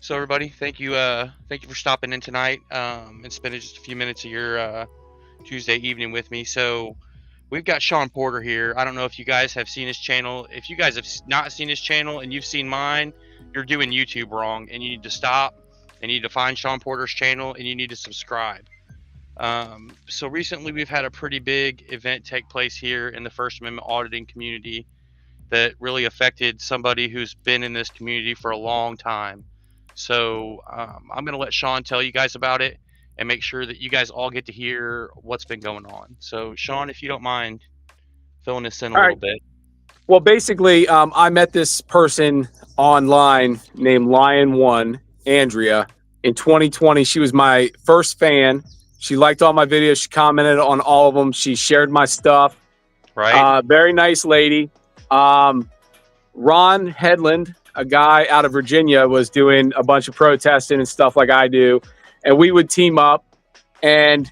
So everybody, thank you for stopping in tonight and spending just a few minutes of your Tuesday evening with me. So we've got Shaun Porter here. I don't know if you guys have seen his channel. If you guys have not seen his channel and you've seen mine, you're doing YouTube wrong, and you need to stop and you need to find Shaun Porter's channel and you need to subscribe. So recently we've had a pretty big event take place here in the First Amendment auditing community that really affected somebody who's been in this community for a long time. So I'm going to let Shaun tell you guys about it and make sure that you guys all get to hear what's been going on. So, Shaun, if you don't mind filling us in a All little right. bit. Well, basically, I met this person online named Lion One, Andrea, in 2020. She was my first fan. She liked all my videos. She commented on all of them. She shared my stuff. Right? Very nice lady. Ron Headland, a guy out of Virginia, was doing a bunch of protesting and stuff like I do. And we would team up. And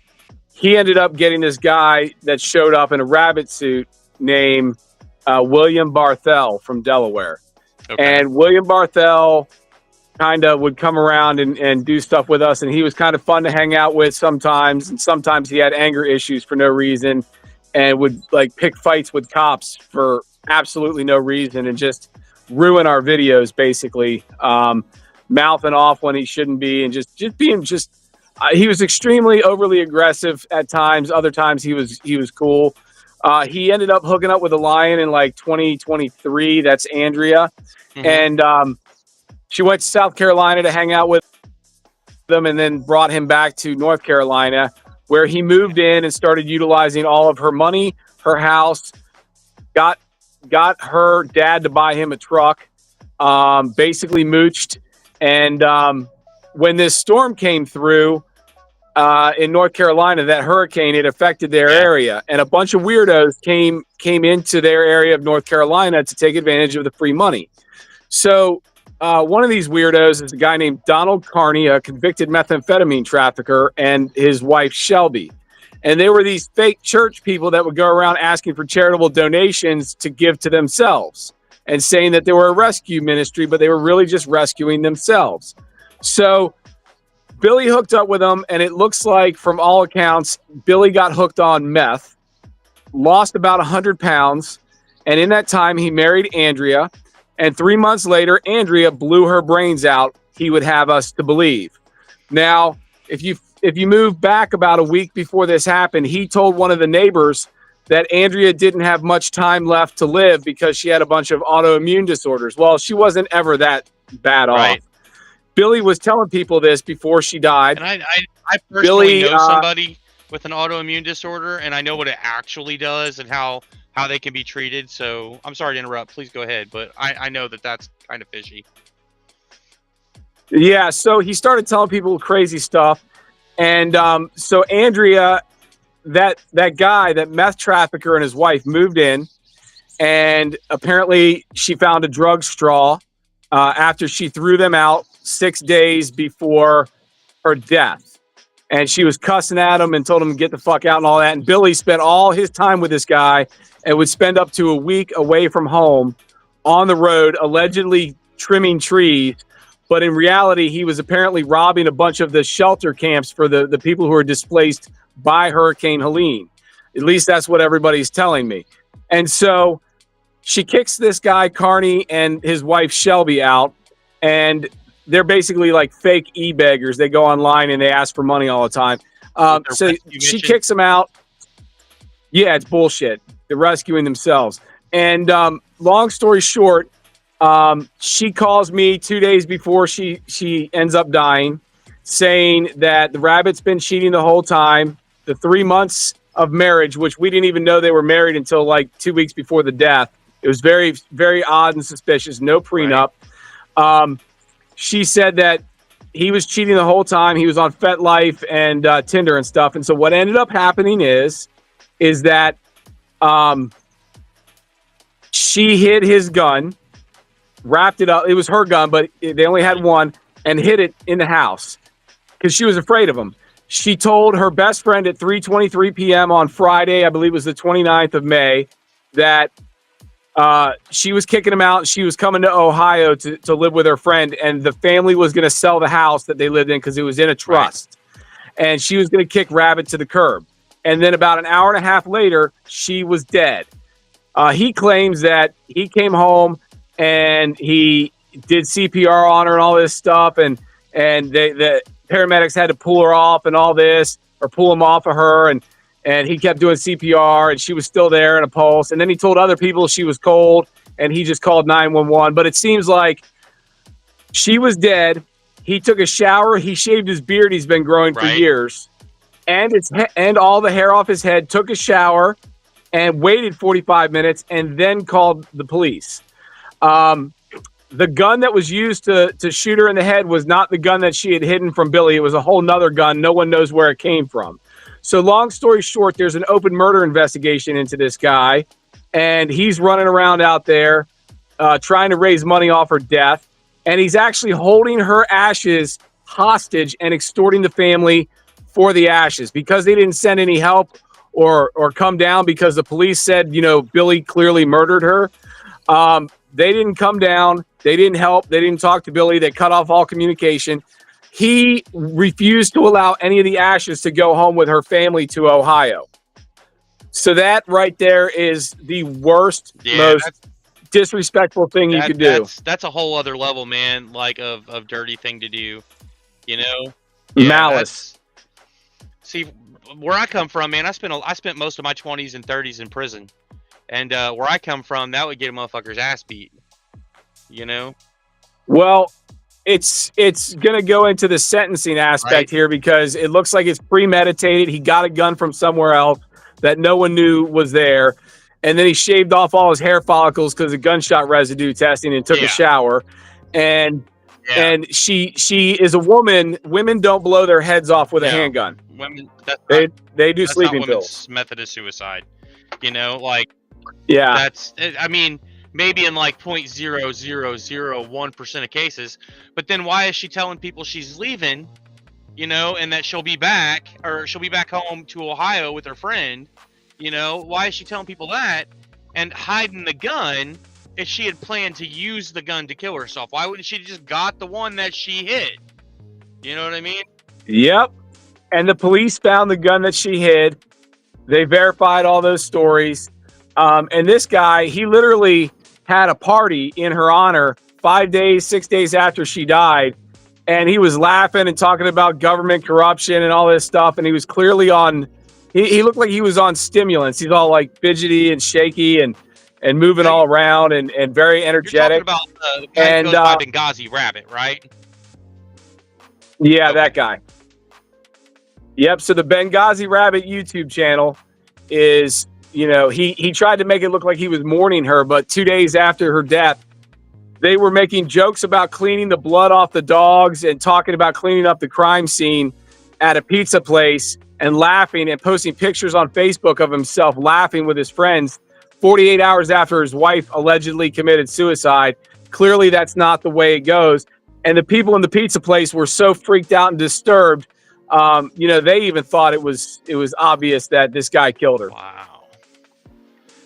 he ended up getting this guy that showed up in a rabbit suit named William Barthel from Delaware. Okay. And William Barthel kind of would come around and do stuff with us. And he was kind of fun to hang out with sometimes. And sometimes he had anger issues for no reason and would like pick fights with cops for absolutely no reason and just ruin our videos, basically. Mouthing off when he shouldn't be and just being he was extremely overly aggressive at times. Other times he was cool. He ended up hooking up with a lion in like 2023. That's Andrea. Mhm. And she went to South Carolina to hang out with them and then brought him back to North Carolina, where he moved in and started utilizing all of her money, her house, got her dad to buy him a truck, basically mooched. And when this storm came through in North Carolina, that hurricane, it affected their area. And a bunch of weirdos came into their area of North Carolina to take advantage of the free money. So one of these weirdos is a guy named Donald Carney, a convicted methamphetamine trafficker, and his wife, Shelby. And they were these fake church people that would go around asking for charitable donations to give to themselves and saying that they were a rescue ministry, but they were really just rescuing themselves. So Billy hooked up with them, and it looks like, from all accounts, Billy got hooked on meth, lost about 100 pounds, and in that time, he married Andrea. And 3 months later, Andrea blew her brains out, he would have us to believe. Now, if you move back about a week before this happened, he told one of the neighbors that Andrea didn't have much time left to live because she had a bunch of autoimmune disorders. Well, she wasn't ever that bad off. Billy was telling people this before she died. And I personally know somebody with an autoimmune disorder, and I know what it actually does and how they can be treated. So I'm sorry to interrupt. Please go ahead. But I know that that's kind of fishy. Yeah, so he started telling people crazy stuff. And so Andrea, that guy, that meth trafficker, and his wife moved in. And apparently she found a drug straw after she threw them out 6 days before her death. And she was cussing at him and told him to get the fuck out and all that. And Billy spent all his time with this guy and would spend up to a week away from home on the road, allegedly trimming trees. But in reality, he was apparently robbing a bunch of the shelter camps for the people who were displaced by Hurricane Helene. At least that's what everybody's telling me. And so she kicks this guy, Carney, and his wife, Shelby, out. And they're basically like fake e-beggars. They go online and they ask for money all the time. So she kicks them out. Yeah, it's bullshit. They're rescuing themselves. And long story short, she calls me 2 days before she ends up dying, saying that the rabbit's been cheating the whole time. The 3 months of marriage, which we didn't even know they were married until like 2 weeks before the death. It was very, very odd and suspicious. No prenup. Right. She said that he was cheating the whole time. He was on FetLife and Tinder and stuff. And so what ended up happening is that she hid his gun, wrapped it up. It was her gun, but they only had one, and hid it in the house because she was afraid of him. She told her best friend at 3:23 p.m. on Friday, I believe it was the 29th of May, that She was kicking him out. She was coming to Ohio to live with her friend, and the family was going to sell the house that they lived in because it was in a trust. Right. And she was going to kick Rabbit to the curb. And then about an hour and a half later, she was dead. He claims that he came home and he did CPR on her and all this stuff, and the paramedics had to pull her off and all this, or pull him off of her, and he kept doing CPR, and she was still there in a pulse. And then he told other people she was cold, and he just called 911. But it seems like she was dead. He took a shower. He shaved his beard he's been growing for years, and all the hair off his head, took a shower, and waited 45 minutes, and then called the police. The gun that was used to shoot her in the head was not the gun that she had hidden from Billy. It was a whole nother gun. No one knows where it came from. So long story short, there's an open murder investigation into this guy, and he's running around out there trying to raise money off her death, and he's actually holding her ashes hostage and extorting the family for the ashes because they didn't send any help or come down because the police said, Billy clearly murdered her. They didn't come down. They didn't help. They didn't talk to Billy. They cut off all communication. He refused to allow any of the ashes to go home with her family to Ohio. So that right there is the worst, most disrespectful thing you could do. That's a whole other level, man, like of dirty thing to do, Malice. See, where I come from, man, I spent most of my 20s and 30s in prison. And where I come from, that would get a motherfucker's ass beat, Well, it's going to go into the sentencing aspect here because it looks like it's premeditated. He got a gun from somewhere else that no one knew was there. And then he shaved off all his hair follicles because of gunshot residue testing and took a shower. And she is a woman. Women don't blow their heads off with a handgun. Women, they do sleeping pills. Method of suicide, Yeah. That's, I mean, maybe in like 0.0001% of cases, but then why is she telling people she's leaving, and that she'll be back, or she'll be back home to Ohio with her friend, why is she telling people that and hiding the gun if she had planned to use the gun to kill herself? Why wouldn't she just got the one that she hid? You know what I mean? Yep. And the police found the gun that she hid. They verified all those stories. And this guy, he literally had a party in her honor 6 days after she died. And he was laughing and talking about government corruption and all this stuff. And he was clearly he looked like he was on stimulants. He's all like fidgety and shaky and moving all around and very energetic. You're talking about the guy who goes by Benghazi Rabbit, right? Yeah, okay. That guy. Yep. So the Benghazi Rabbit YouTube channel is... he tried to make it look like he was mourning her, but 2 days after her death, they were making jokes about cleaning the blood off the dogs and talking about cleaning up the crime scene at a pizza place and laughing and posting pictures on Facebook of himself laughing with his friends 48 hours after his wife allegedly committed suicide. Clearly, that's not the way it goes. And the people in the pizza place were so freaked out and disturbed. They even thought it was obvious that this guy killed her. Wow.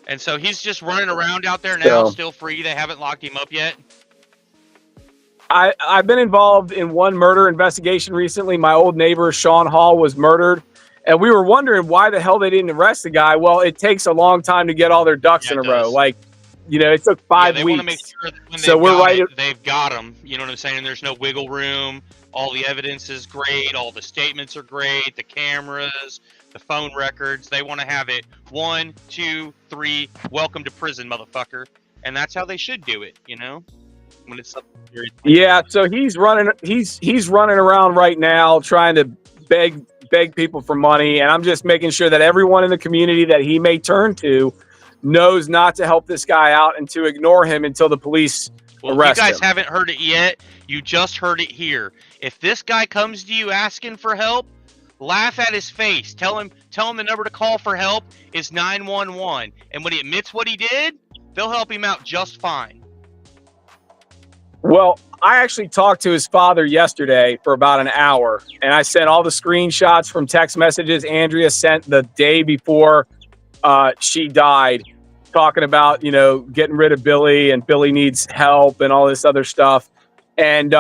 And so he's just running around out there now, still free. They haven't locked him up yet. I've been involved in one murder investigation recently. My old neighbor, Shaun Hall, was murdered. And we were wondering why the hell they didn't arrest the guy. Well, it takes a long time to get all their ducks in a row. Like, it took 5 weeks. They want to make sure that when they've got them. You know what I'm saying? There's no wiggle room. All the evidence is great. All the statements are great. The cameras, the phone records. They want to have it 1, 2, 3. Welcome to prison, motherfucker. And that's how they should do it. When it's something serious. Yeah. So he's running around right now trying to beg people for money, and I'm just making sure that everyone in the community that he may turn to knows not to help this guy out and to ignore him until the police arrest him. You guys haven't heard it yet. You just heard it here. If this guy comes to you asking for help, laugh at his face. Tell him the number to call for help is 911. And when he admits what he did, they'll help him out just fine. Well, I actually talked to his father yesterday for about an hour, and I sent all the screenshots from text messages Andrea sent the day before she died. talking about, getting rid of Billy, and Billy needs help and all this other stuff. And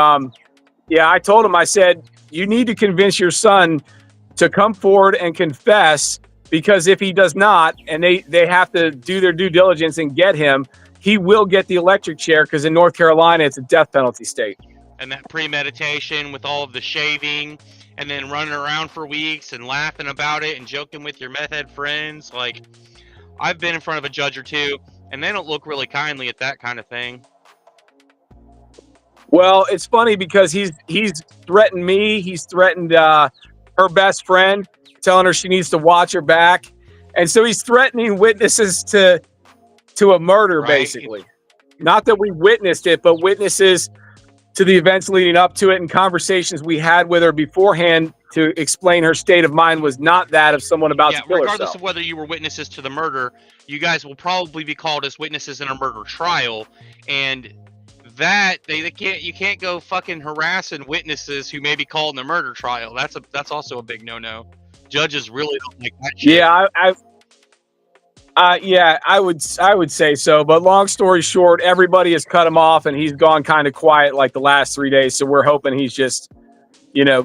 yeah, I told him, I said, you need to convince your son to come forward and confess, because if he does not, and they have to do their due diligence and get him, he will get the electric chair, because in North Carolina, it's a death penalty state. And that premeditation with all of the shaving and then running around for weeks and laughing about it and joking with your meth head friends. Like, I've been in front of a judge or two, and they don't look really kindly at that kind of thing. Well, it's funny because he's threatened me. He's threatened her best friend, telling her she needs to watch her back. And so he's threatening witnesses to a murder, right? Basically. Not that we witnessed it, but witnesses to the events leading up to it, and conversations we had with her beforehand to explain her state of mind was not that of someone about to kill regardless herself. Of whether you were witnesses to the murder, you guys will probably be called as witnesses in a murder trial, and that you can't go fucking harassing witnesses who may be called in a murder trial. That's also a big no. Judges really don't like that shit. Yeah, I would say so. But long story short, everybody has cut him off, and he's gone kind of quiet like the last 3 days. So we're hoping he's just,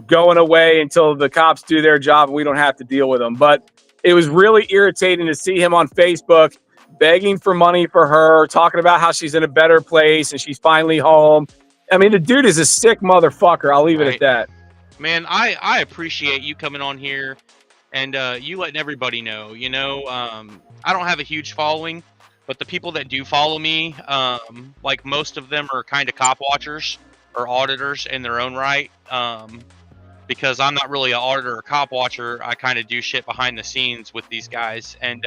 going away until the cops do their job and we don't have to deal with him. But it was really irritating to see him on Facebook begging for money for her, talking about how she's in a better place and she's finally home. I mean, the dude is a sick motherfucker. I'll leave it at that. Man, I appreciate you coming on here and you letting everybody know. I don't have a huge following, but the people that do follow me, like most of them are kind of cop watchers or auditors in their own right. Because I'm not really an auditor or cop watcher. I kind of do shit behind the scenes with these guys. And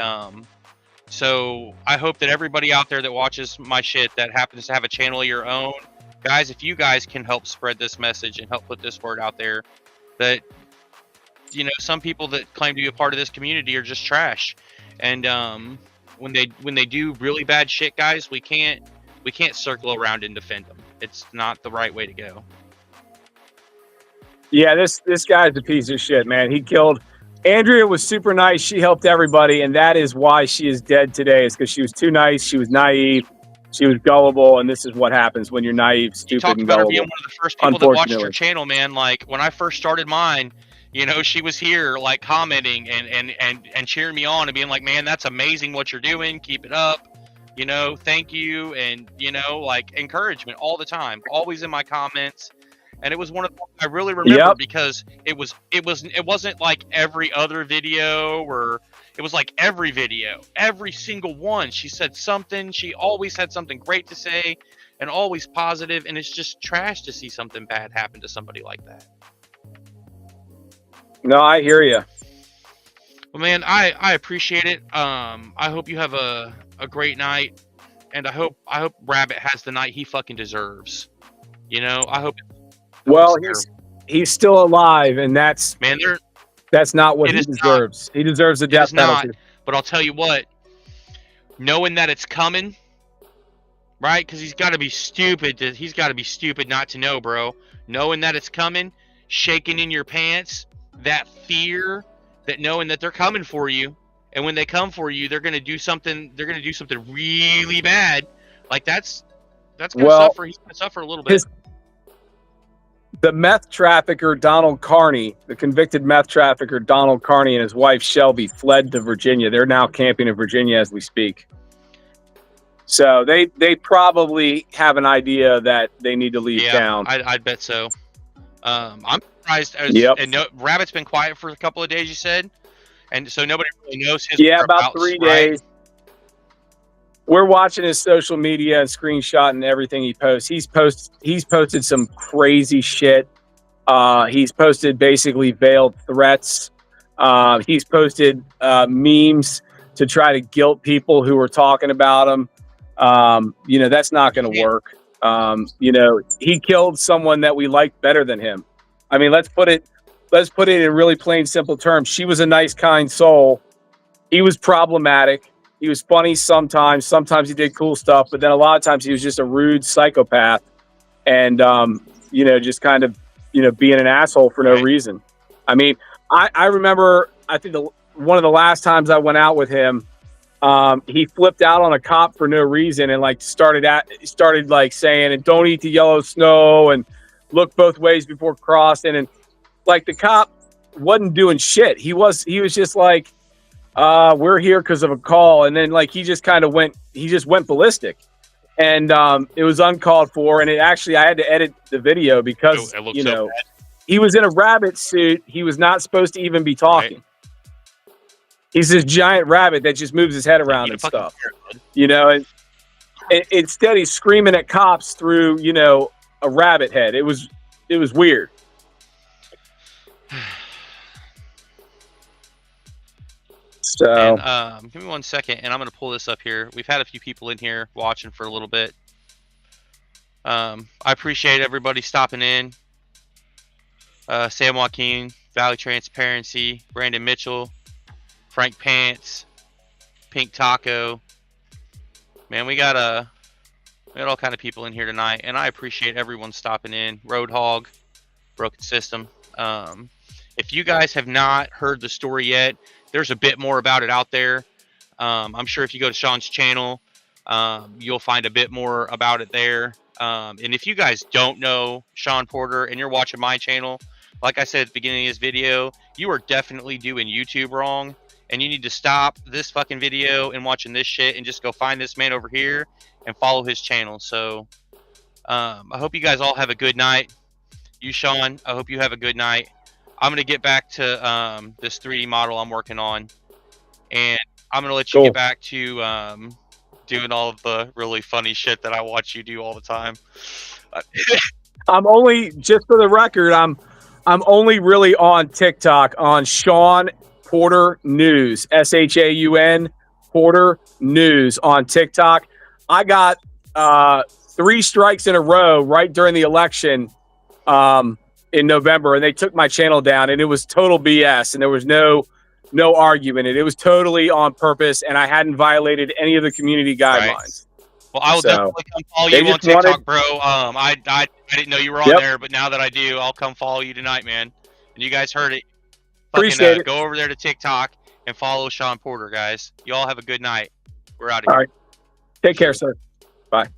so I hope that everybody out there that watches my shit that happens to have a channel of your own, guys, if you guys can help spread this message and help put this word out there, that some people that claim to be a part of this community are just trash. And when they do really bad shit, guys, we can't circle around and defend them. It's not the right way to go. Yeah, this guy's a piece of shit, man. He killed Andrea. Was super nice. She helped everybody, and that is why she is dead today. Is because she was too nice. She was naive. She was gullible, and this is what happens when you're naive, stupid, and gullible. You talked about her being one of the first people that watched your channel, man. Like when I first started mine, she was here, like commenting and cheering me on and being like, "Man, that's amazing what you're doing. Keep it up. Thank you." And like encouragement all the time, always in my comments. And it was one of the I really remember because it wasn't like every other video, or it was like every video, every single one. She said something. She always had something great to say and always positive. And it's just trash to see something bad happen to somebody like that. No, I hear you. Well, man, I appreciate it. I hope you have a great night, and I hope Rabbit has the night he fucking deserves. I hope. Well, he's still alive, and that's not what he deserves. He deserves the death penalty. But I'll tell you what, knowing that it's coming, right? Because he's got to be stupid. He's got to be stupid not to know, bro. Knowing that it's coming, shaking in your pants, that fear, that knowing that they're coming for you, and when they come for you, they're gonna do something. They're gonna do something really bad. Like that's gonna suffer. He's gonna suffer a little bit. The meth trafficker, Donald Carney, the convicted meth trafficker, Donald Carney, and his wife, Shelby, fled to Virginia. They're now camping in Virginia as we speak. So they probably have an idea that they need to leave town. I'd bet so. I'm surprised. And Rabbit's been quiet for a couple of days, you said? And so nobody really knows his whereabouts, about 3 days. Right? We're watching his social media and screenshotting everything he posts. He's posted some crazy shit. He's posted basically veiled threats. He's posted memes to try to guilt people who were talking about him. That's not going to work. He killed someone that we liked better than him. I mean, let's put it in really plain, simple terms. She was a nice, kind soul. He was problematic. He was funny sometimes. Sometimes he did cool stuff, but then a lot of times he was just a rude psychopath, and just kind of being an asshole for no reason. I mean, I remember. I think one of the last times I went out with him, he flipped out on a cop for no reason and like started like saying, and don't eat the yellow snow and look both ways before crossing. And like the cop wasn't doing shit. He was just like, we're here because of a call. And then like he just went ballistic. And it was uncalled for. And I had to edit the video because, he was in a rabbit suit. He was not supposed to even be talking. Right. He's this giant rabbit that just moves his head around and stuff, and instead he's screaming at cops through, a rabbit head. It was weird. So, and, give me 1 second, and I'm going to pull this up here. We've had a few people in here watching for a little bit. I appreciate everybody stopping in. Sam Joaquin, Valley Transparency, Brandon Mitchell, Frank Pants, Pink Taco. Man, we got all kind of people in here tonight, and I appreciate everyone stopping in. Roadhog, Broken System. If you guys have not heard the story yet, there's a bit more about it out there. I'm sure if you go to Shaun's channel, you'll find a bit more about it there. And if you guys don't know Shaun Porter and you're watching my channel, like I said at the beginning of this video, you are definitely doing YouTube wrong. And you need to stop this fucking video and watching this shit and just go find this man over here and follow his channel. So I hope you guys all have a good night. You, Shaun, I hope you have a good night. I'm going to get back to this 3D model I'm working on. And I'm going to let you get back to doing all of the really funny shit that I watch you do all the time. I'm only, just for the record, I'm only really on TikTok on Shaun Porter News, SHAUN Porter News on TikTok. I got 3 strikes in a row right during the election in November, and they took my channel down, and it was total BS, and there was no argument. It was totally on purpose, and I hadn't violated any of the community guidelines. Right. Well, I will definitely come follow you on TikTok, bro. I didn't know you were on there, but now that I do, I'll come follow you tonight, man. And you guys heard it. Appreciate it. Go over there to TikTok and follow Shaun Porter, guys. You all have a good night. We're out of here. All right. Take care, sir. Bye.